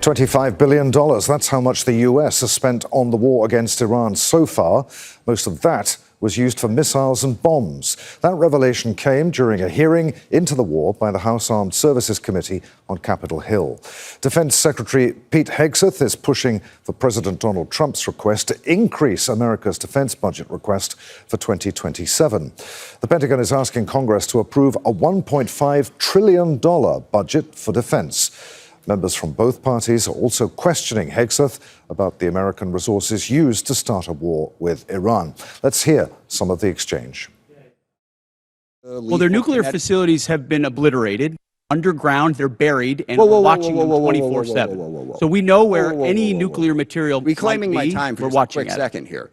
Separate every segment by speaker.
Speaker 1: $25 billion. That's how much the US has spent on the war against Iran so far. Most of that was used for missiles and bombs. That revelation came during a hearing into the war by the House Armed Services Committee on Capitol Hill. Defense Secretary Pete Hegseth is pushing for President Donald Trump's request to increase America's defense budget request for 2027. The Pentagon is asking Congress to approve a $1.5 trillion budget for defense. Members from both parties are also questioning Hegseth about the American resources used to start a war with Iran. Let's hear some of the exchange.
Speaker 2: Well, their nuclear facilities have been obliterated. Underground, they're buried, and we're watching them 24/7. So we know where any nuclear material
Speaker 3: reclaiming
Speaker 2: might be.
Speaker 3: my time for
Speaker 2: we're
Speaker 3: just
Speaker 2: watching
Speaker 3: a quick second here.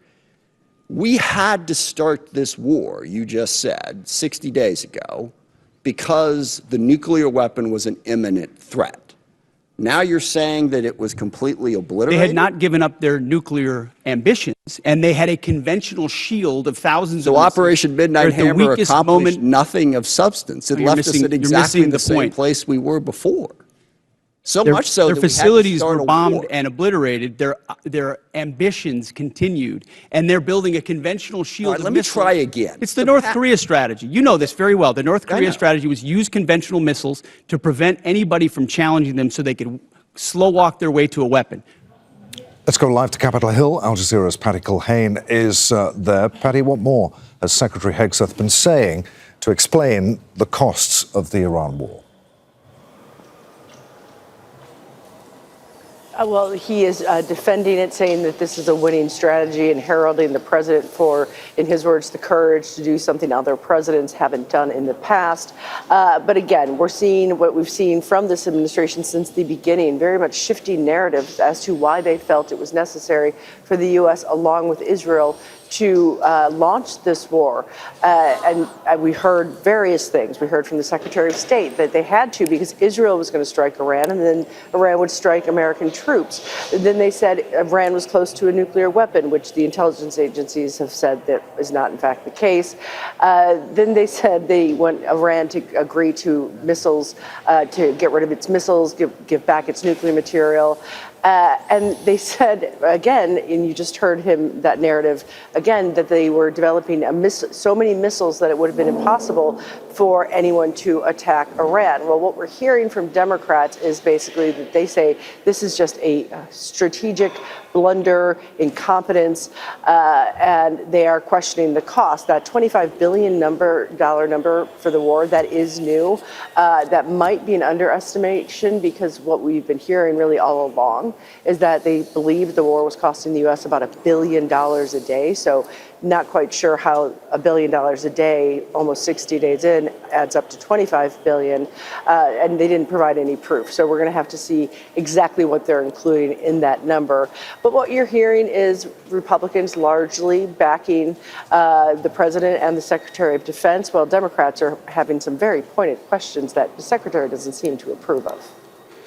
Speaker 3: We had to start this war, you just said, 60 days ago, because the nuclear weapon was an imminent threat. Now you're saying that it was completely obliterated?
Speaker 2: They had not given up their nuclear ambitions, and they had a conventional shield of thousands of missiles.
Speaker 3: So Operation Midnight Hammer accomplished nothing of substance. It left us at exactly the same place we were before. So much so that
Speaker 2: their facilities were bombed and obliterated. Their ambitions continued, and they're building a conventional shield.
Speaker 3: Let me try again.
Speaker 2: It's the North Korea strategy. You know this very well. The North Korea strategy was use conventional missiles to prevent anybody from challenging them so they could slow walk their way to a weapon.
Speaker 1: Let's go live to Capitol Hill. Al Jazeera's Patty Culhane is there. Patty, what more has Secretary Hegseth been saying to explain the costs of the Iran war?
Speaker 4: Well, he is defending it, saying that this is a winning strategy and heralding the president for, in his words, the courage to do something other presidents haven't done in the past. But again, we're seeing what we've seen from this administration since the beginning, very much shifting narratives as to why they felt it was necessary for the U.S. along with Israel to launch this war. And we heard various things. We heard from the Secretary of State that they had to because Israel was going to strike Iran, and then Iran would strike American troops. And then they said Iran was close to a nuclear weapon, which the intelligence agencies have said that is not, in fact, the case. Then they said they want Iran to agree to missiles, to get rid of its missiles, give back its nuclear material. And they said, again, and you just heard him, that narrative, again, that they were developing so many missiles that it would have been impossible for anyone to attack Iran. Well, what we're hearing from Democrats is basically that they say this is just a strategic blunder, incompetence, and they are questioning the cost. That $25 billion number for the war, that is new. That might be an underestimation because what we've been hearing really all along is that they believe the war was costing the U.S. about $1 billion a day. So not quite sure how $1 billion a day, almost 60 days in, adds up to $25 billion, and they didn't provide any proof. So we're going to have to see exactly what they're including in that number. But what you're hearing is Republicans largely backing the president and the Secretary of Defense, while Democrats are having some very pointed questions that the Secretary doesn't seem to approve of.